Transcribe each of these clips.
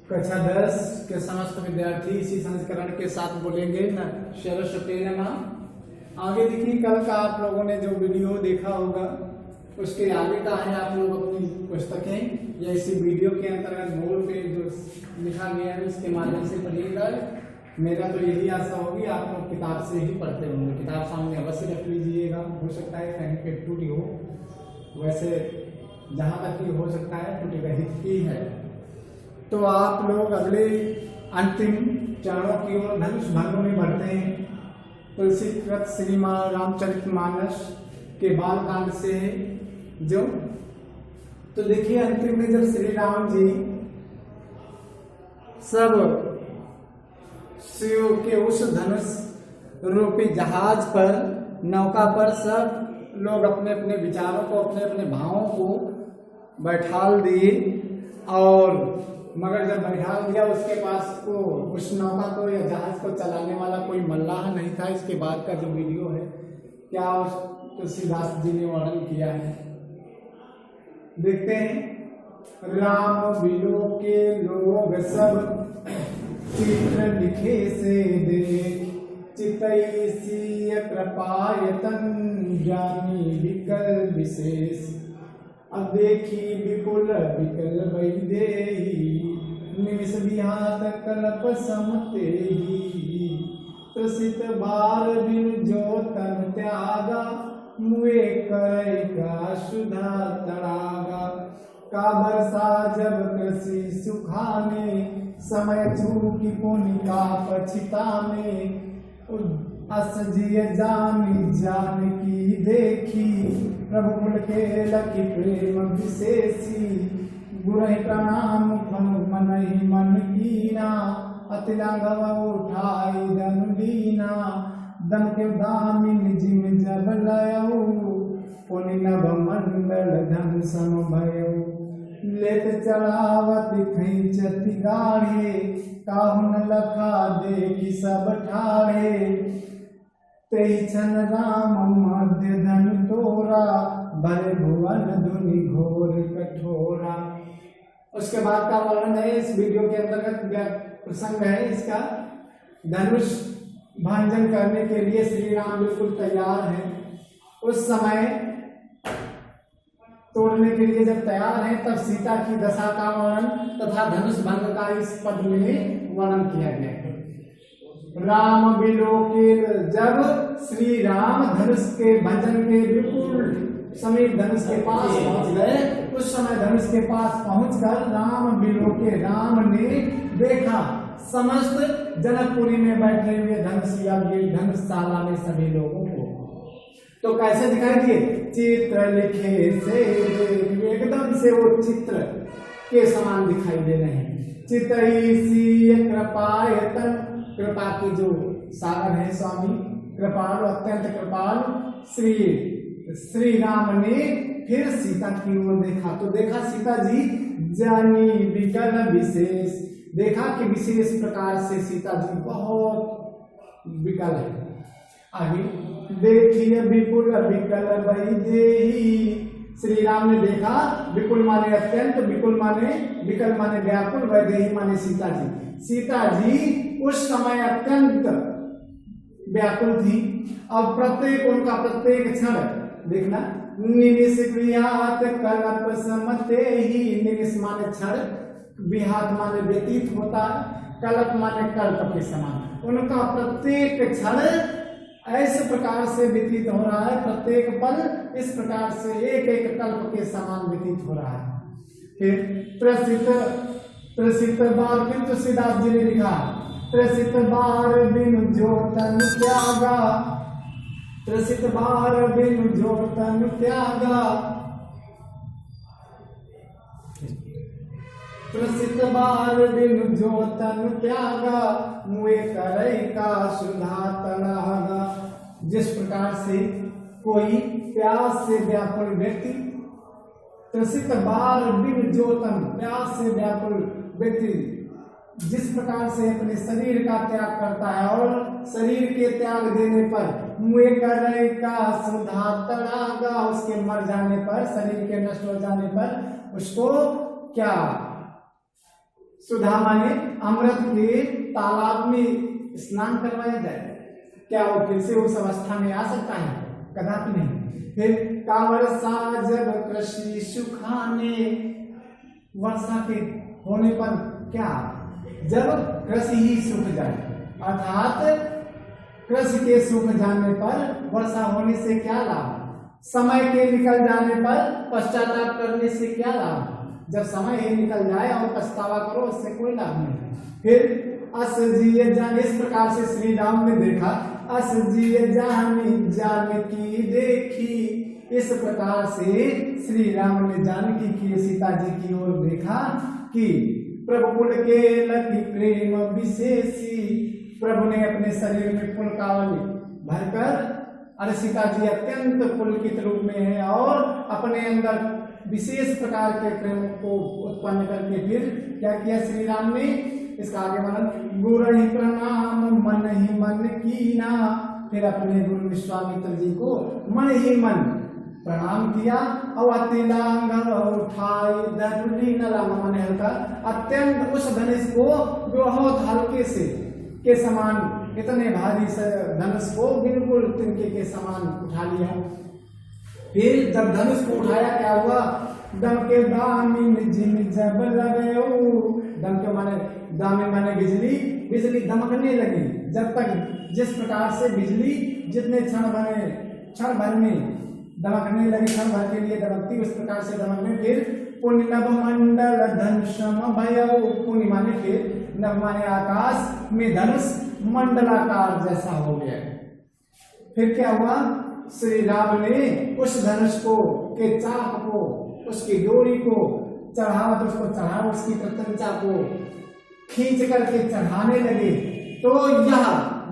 कक्षा 10 के समस्त विद्यार्थी इसी संस्करण के साथ बोलेंगे न सरस्वती नमः। आगे देखिए, कल का आप लोगों ने जो वीडियो देखा होगा उसके आगे का है। आप लोग अपनी पुस्तकें या इसी वीडियो के अंतर्गत बोर्ड पे जो लिखा गया है उसके माध्यम से पढ़िएगा। मेरा तो यही आशा होगी आप लोग किताब से ही पढ़ते होंगे। किताब सामने अवश्य रख लीजिएगा, हो सकता है कहीं पे टूटी हो, वैसे जहाँ तक ही हो सकता है टूटी रहित ही है। तो आप लोग अगले अंतिम चरणों की ओर धनुष भंग में बढ़ते हैं। तुलसीकृत श्रीमान रामचरितमानस के बाल कांड से जो तो देखिए, अंतिम में जब श्री राम जी सब शिव के उस धनुष रूपी जहाज पर, नौका पर सब लोग अपने अपने विचारों को, अपने अपने भावों को बैठाल दिए। और मगर जब बैठाल दिया, उसके पास को उस नौका को या जहाज को चलाने वाला कोई मल्लाह नहीं था। इसके बाद का जो वीडियो है क्या उस तुलसीदास जी ने वर्णन किया है, देखते हैं। राम बिलो के लोग सब चित्र लिखे से देख, चितई सी कृपायतन जानी विकल विशेष। अब देखी विपुल विकल वैदेही, निमिष विहात कल्प समते ही। प्रसिद्ध बार बिन जो तन त्यागा, मुए करे का सुधा तड़ागा। का बरसा जब कृषि सुखाने, समय चूकी पुनिका पछिताने। असजिय जानी जान की देखी, प्रभु कुल के लकी प्रेम विशेषी। गुरहि प्रणाम मनहि मन कीना, अति लाघव उठाई धन दीना। दम के दामिन जिम जब लयऊ, पुनि नभ मंडल धन सम भयऊ। लेत चढ़ावत खैचति गाढ़े, काहुन लखा देखी सब ठाढ़े। तेई छन राम मध्य धन तोरा, भले भुवन धुनि घोर कठोरा। उसके बाद का वर्णन है इस वीडियो के अंतर्गत, प्रसंग है इसका। धनुष भंजन करने के लिए श्री राम बिल्कुल तैयार हैं। उस समय तोड़ने के लिए जब तैयार हैं, तब सीता की दशा का वर्णन तथा धनुष भंग का इस पद में वर्णन किया गया है। राम बिलोके, जब श्री राम धनुष के भंजन के बिल्कुल समीप धनुष के पास पहुंच गए, उस समय धनुष के पास पहुंचकर राम बिलोके, राम ने देखा समस्त जनकपुरी में बैठे हुए धनुषशाला में सभी लोगों को। तो कैसे दिखाई दिए? चित्र लिखे से, एकदम से वो चित्र के समान दिखाई दे रहे हैं। चितई सी कृपायतन, कृपा की जो सागर है स्वामी, कृपाल, अत्यंत कृपाल श्री राम ने फिर सीता की ओर देखा। तो देखा सीता जी जानी विकल विशेष, देखा कि विशेष प्रकार से सीता जी बहुत विकल है। आगे देखिए, विपुल विकल वैदेही, श्री राम ने देखा, विपुल माने अत्यंत, विपुल माने विकल माने व्याकुल, वैदेही माने सीता जी। सीता जी उस समय अत्यंत व्याकुल थी। अब प्रत्येक उनका प्रत्येक क्षण देखना, निमिष विहात कल्प समते ही। निमिष माने क्षण, विहात माने व्यतीत होता है, कल्प माने कल्प के समान। उनका प्रत्येक क्षण ऐसे प्रकार से व्यतीत हो रहा है, प्रत्येक पल इस प्रकार से एक एक कल्प के समान व्यतीत हो रहा है। फिर प्रसिद्ध बार, फिर तुलसीदास जी ने लिखा, प्रसिद्ध बार बिनु जो तन त्यागा, प्रसिद्ध बार बिनु जो तन त्यागा। प्रसिद्ध बार बिनु जो तन त्यागा, मुए करे का सुधा तड़ागा। जिस प्रकार से कोई प्यास से व्याकुल व्यक्ति, प्रसिद्ध बार बिनु जो तन, प्यास से व्याकुल व्यक्ति जिस प्रकार से अपने शरीर का त्याग करता है, और शरीर के त्याग देने पर मुए करे का सुधा तड़ागा, उसके मर जाने पर, शरीर के नष्ट हो जाने पर उसको क्या सुधा माने अमृत के तालाब में स्नान करवाया जाए, क्या वो फिर से उस अवस्था में आ सकता है? कदापि नहीं। फिर कावर्षा जब कृषि सुखाने, वर्षा के होने पर क्या, जब कृषि ही सूख जाए, अर्थात कृषि के सूख जाने पर वर्षा होने से क्या लाभ, समय के निकल जाने पर पश्चाताप करने से क्या लाभ, जब समय ही निकल जाए और पछतावा करो उससे कोई लाभ नहीं। फिर असजीय जान, इस प्रकार से श्री राम ने देखा, असजीय जानी जानकी देखी, इस प्रकार से श्री राम ने जानकी की सीता जी की ओर देखा कि प्रभु कुल के लखी प्रेम विशेषी, प्रभु ने अपने शरीर में पुलकावली भरकर, अरे सीता जी अत्यंत पुलकित रूप में है और अपने अंदर विशेष प्रकार के प्रेम को उत्पन्न करके फिर क्या किया श्री राम ने, इसका आगे वर्णन, गुरु ही प्रणाम मन ही मन कीना, फिर अपने गुरु विश्वामित्र जी को मन ही मन प्रणाम किया और अतिलांग उठाई दरुली नलाम मन हल्का, अत्यंत उस धनुष को बहुत हल्के से के समान, इतने भारी धनुष को बिल्कुल तिनके के समान उठा लिया। फिर जब धनुष को उठाया क्या हुआ, दम के दामिन जिन जब लगे, दम के माने दामिन माने बिजली, बिजली दमकने लगी, जब तक जिस प्रकार से बिजली जितने क्षण भर में दमकने लगी, क्षण भर के लिए दमकती, उस प्रकार से दमकने। फिर पुण्य नभ मंडल धनुषम भयउ, पुण्य माने फिर नभ माने आकाश में धनुष मंडलाकार जैसा हो गया। फिर क्या हुआ, श्री राम ने उस धनुष को के चाप को, उसकी डोरी को चढ़ावा, तो उसको चढ़ावा, उसकी प्रत्यंचा को खींच करके चढ़ाने लगे। तो यह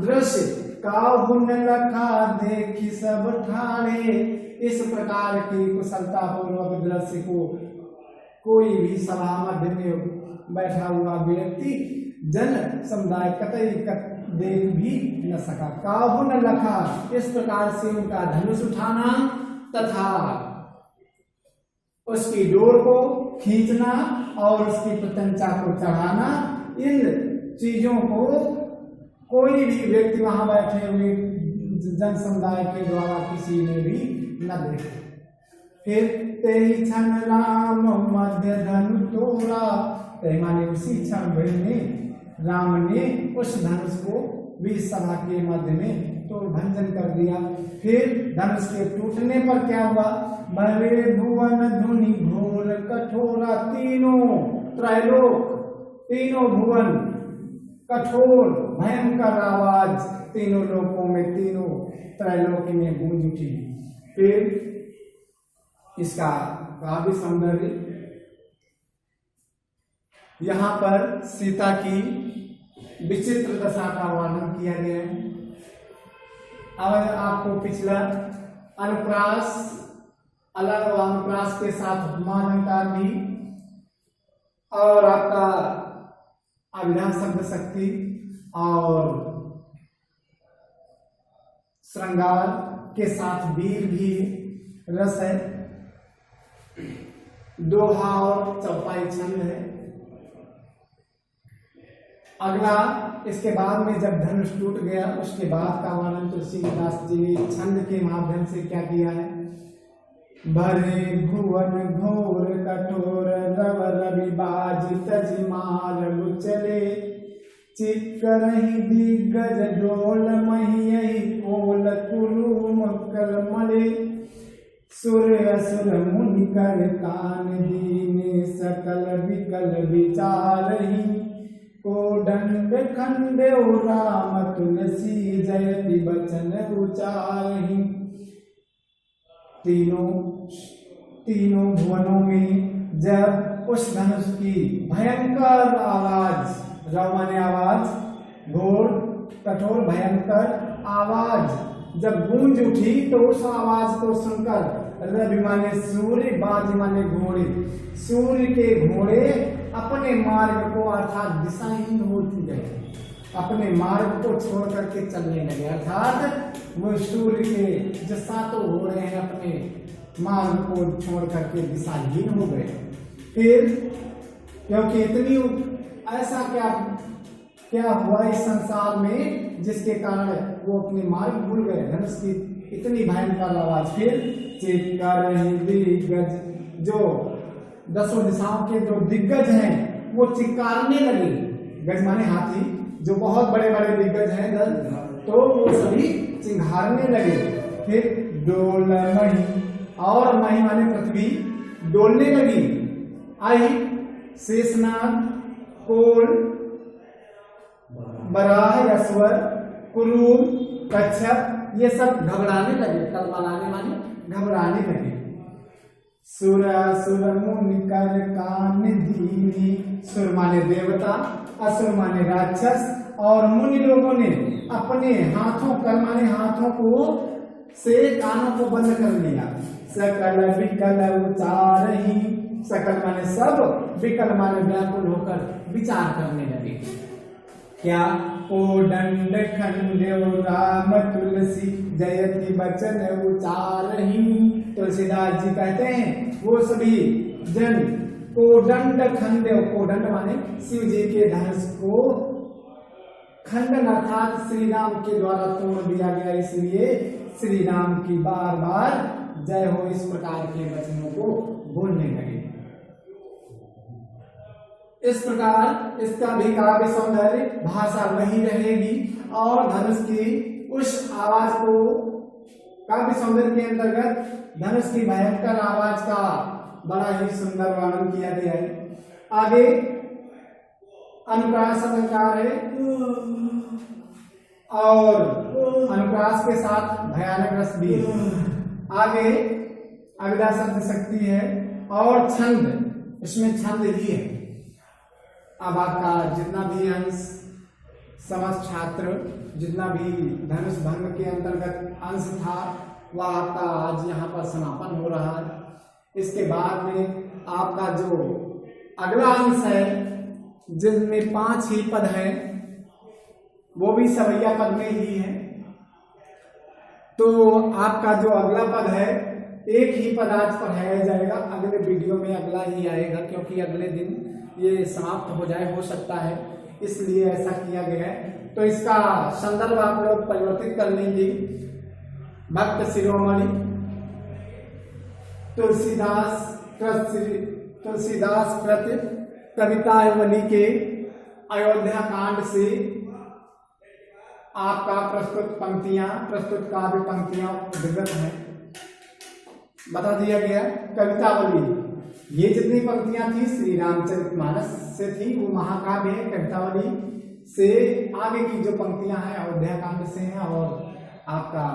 दृश्य काहुन लखा देखी सब ठाणे, इस प्रकार की कुशलता पूर्वक दृश्य को कोई भी सभा मध्य में बैठा हुआ व्यक्ति जन समुदाय कतई देख भी न सका। काहुन लखा, इस प्रकार से उनका धनुष उठाना तथा उसकी डोर को खींचना और उसकी प्रत्यंचा को चढ़ाना, इन चीजों को कोई भी व्यक्ति वहां बैठे हुए जन समुदाय के द्वारा किसी ने भी न देखा। फिर तेरी क्षण राम मध्य धनु तोड़ा, माने उसी क्षण में राम ने उस धनुष को भी सभा के मध्य में तो भंजन कर दिया। फिर धनुष के टूटने पर क्या हुआ, बड़े भुवन धुनि घोर कठोरा, तीनों त्रैलोक, तीनों भुवन कठोर भयंकर आवाज तीनों लोकों में, तीनों त्रैलोक में गूंज उठी। फिर इसका काव्य सौंदर्य, यहाँ पर सीता की विचित्र दशा का वर्णन किया गया है। अब आपको पिछला अनुप्रास, अलग अनुप्रास के साथ मानवता भी और आपका अभिधान शब्द शक्ति और श्रृंगार के साथ वीर भी रस है, दोहा और चौपाई छंद है। अगला इसके बाद में जब धनुष टूट गया उसके बाद का वर्णन तुलसीदास जी ने छंद के माध्यम से क्या किया है, भरे भुवन घोर कठोर रव रवि बाज तज मार चले, चित्करहि दिग्गज डोल मही कोल कुरुम कलमले, सुर असुर मुनि कर कान दीने सकल विकल विचारहि, को दंड खंडे राम तुलसी जयति बचन उचारहि। तीनों भुवनों में जब उस धनुष की भयंकर आवाज, रवाने आवाज, घोर कठोर भयंकर आवाज जब गूंज उठी तो उस आवाज को सुनकर रवि माने सूर्य, बाज माने घोड़े, सूर्य के घोड़े अपने मार्ग को अर्थात दिशाहीन होती गए, अपने मार्ग को छोड़ करके चलने लगे, अर्थात वो सूर्य के जो सातों घोड़े हैं अपने मार्ग को छोड़ करके दिशाहीन हो गए। फिर क्योंकि इतनी ऐसा क्या क्या हुआ इस संसार में जिसके कारण वो अपने मार्ग भूल गए। धनुष की इतनी भयंकर आवाज, फिर चित्कार दिग्गज, जो 10 दिशाओं के जो दिग्गज हैं वो चित्कारने लगे। गज माने हाथी, जो बहुत बड़े बड़े दिग्गज हैं तो वो सभी चिंघारने लगे। फिर डोल मही, और मही माने पृथ्वी डोलने लगी। आई शेषनाग, कोल, बराह या स्वर, कुरूम, कच्छप, ये सब घबराने लगे। कलमलाने माने घबराने लगे। सुर असुर मुनि कर कान दीनी, सुर माने देवता, असुर माने राक्षस, और मुनि लोगों ने अपने हाथों, कर माने हाथों को से कानों को बंद कर लिया। सकल विकल उचारहि, सकल माने सब, विकल माने व्याकुल होकर विचार करने लगे। क्या कोदंड खंडेव राम तुलसी, जयति वचन उचारहि। तुलसीदास जी कहते हैं वो सभी जन कोदंड खंडेव, कोदंड माने शिव जी के धनुष को खंडन अर्थात श्री राम के द्वारा तोड़ दिया गया, इसलिए श्री राम की बार बार जय हो इस प्रकार के वचनों को बोलने लगे। इस प्रकार इसका भी काव्य सौंदर्य, भाषा वही रहेगी, और धनुष की उस आवाज को काव्य सौंदर्य के अंतर्गत धनुष की भयंकर आवाज का बड़ा ही सुंदर वर्णन किया गया है। आगे अनुप्रास अलंकार है, और अनुप्रास के साथ भयानक रस भी है। आगे अगला शब्द शक्ति है, और छंद, इसमें छंद ही है। अब आपका जितना भी अंश समस्त छात्र, जितना भी धनुष भंग के अंतर्गत अंश था, वह आपका आज यहाँ पर समापन हो रहा है। इसके बाद में आपका जो अगला अंश है, जिनमें 5 ही पद हैं, वो भी सवैया पद में ही है। तो आपका जो अगला पद है, एक ही पद आज पढ़ाया जाएगा, अगले वीडियो में अगला ही आएगा, क्योंकि अगले दिन ये समाप्त हो जाए, हो सकता है, इसलिए ऐसा किया गया है। तो इसका संदर्भ आप लोग परिवर्तित कर लेंगे। भक्त शिरोमणि तुलसीदास कृत कवितावली के अयोध्या कांड से आपका प्रस्तुत काव्य पंक्तियां विगत हैं, बता दिया गया। कवितावली, ये जितनी पंक्तियां थी श्री रामचरितमानस से थी, वो महाकाव्य है। कवितावली से आगे की जो पंक्तियां हैं अयोध्या कांड से हैं, और आपका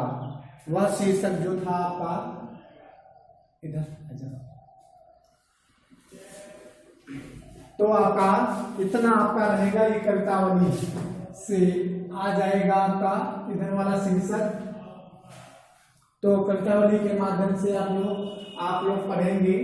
वह शीर्षक जो था आपका इधर, तो आपका इतना आपका रहेगा, ये कवितावली से आ जाएगा आपका इधर वाला शीर्षक। तो कवितावली के माध्यम से आप लोग पढ़ेंगे।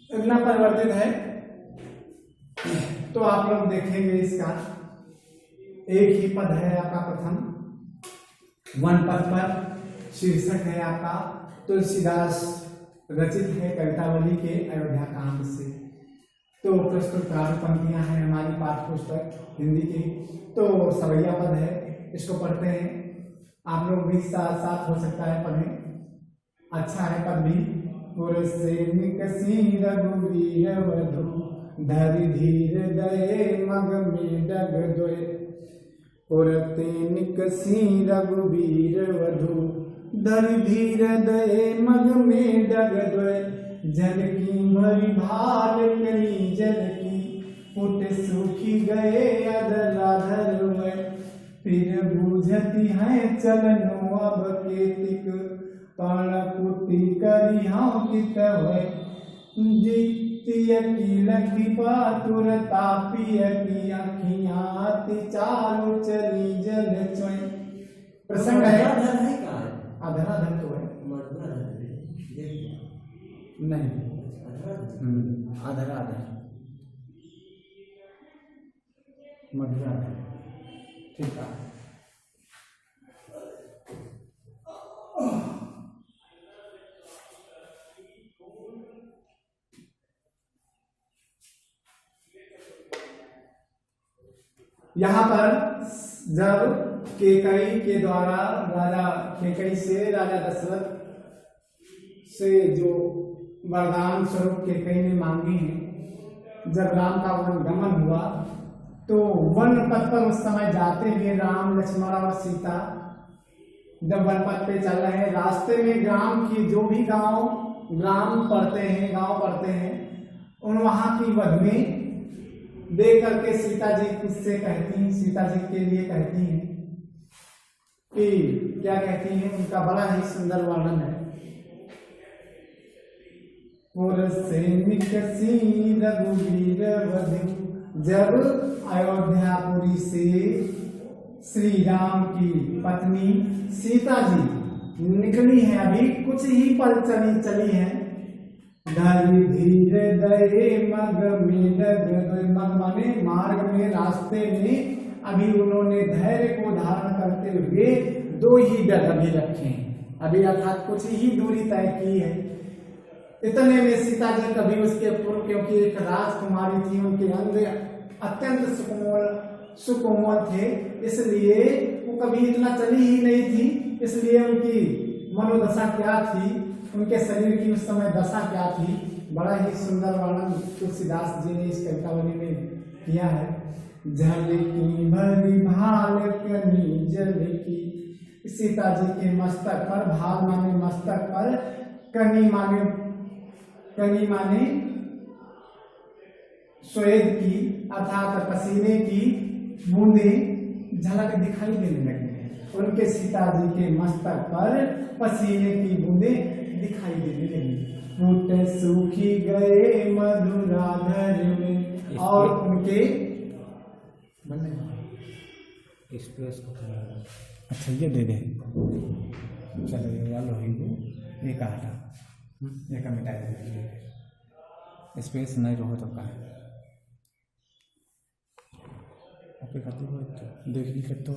इतना परिवर्तित है, तो आप लोग देखेंगे इसका एक ही पद है आपका प्रथम, वन पद पर शीर्षक है आपका तुलसीदास रचित है कवितावली के अयोध्या कांड से। तो प्रस्तुत काव्य पंक्तियां हैं हमारी पाठ्य पुस्तक हिंदी की, तो सवैया पद है, इसको पढ़ते हैं आप लोग भी, साथ साथ हो सकता है पढ़ें, अच्छा है पद भी। पुरसैनिक सिंह रघुवीर वधु, धरि धीर दये मग में डग दोय। पुरसैनिक सिंह रघुवीर वधु, धरि धीर दये मग में डग दोय। जल की मरी भाल कली जल की, पुट सूखी गए अदलाधर वै। फिर बूझती है चलनो अब केतिक, कर्णकुटी करी हम कित हुए जितिय की लगी पातुर तापिय की अखियां ति चारु चली जल चोई। प्रसंग है आधरा धन तो है नहीं आधरा आधरा मधुरा ठीक है। यहाँ पर जब केकई के द्वारा राजा केकई से राजा दशरथ से जो वरदान स्वरूप केकई ने मांगे हैं, जब राम का वन गमन हुआ तो वन पथ पर उस समय जाते हुए राम लक्ष्मण और सीता जब वन पथ पे चल रहे हैं, रास्ते में ग्राम की जो भी ग्राम पड़ते हैं उन वहां की वध में देख करके सीता जी उससे कहती हैं, सीता जी के लिए कहती हैं कि क्या कहती हैं, उनका बड़ा ही सुंदर वर्णन है। रघुवीर वधु जब अयोध्यापुरी से श्री राम की पत्नी सीता जी निकली है, अभी कुछ ही पल चली है, धरि धीरे दये मग में मग माने मार्ग में रास्ते में अभी उन्होंने धैर्य को धारण करते हुए 2 ही डग अभी रखे हैं, अभी अर्थात कुछ ही दूरी तय की है। इतने में सीता जी कभी उसके पूर्व, क्योंकि एक राजकुमारी थी, उनके अंग अत्यंत सुकोमल थे, इसलिए वो कभी इतना चली ही नहीं थी, इसलिए उनकी मनोदशा क्या थी, उनके शरीर की उस समय दशा क्या थी, बड़ा ही सुंदर वर्णन तुलसीदास जी ने इस कवितावली में किया है। जल की भरी भाल कनी जल की, सीता जी के मस्तक पर, भाल माने मस्तक पर, कनी माने श्वेत की अर्थात पसीने की बूंदे झलक दिखाई देने लगी, उनके सीता जी के मस्तक पर पसीने की बूंदे दिखाई देने लगी। टूटे सूखी गए मधुराधर में, और उनके अच्छा ये दे दे, चलो ये वाला ये कहा था, ये का मिटा दे, स्पेस नहीं रहो तो कहा आपके खाते को देखने के तो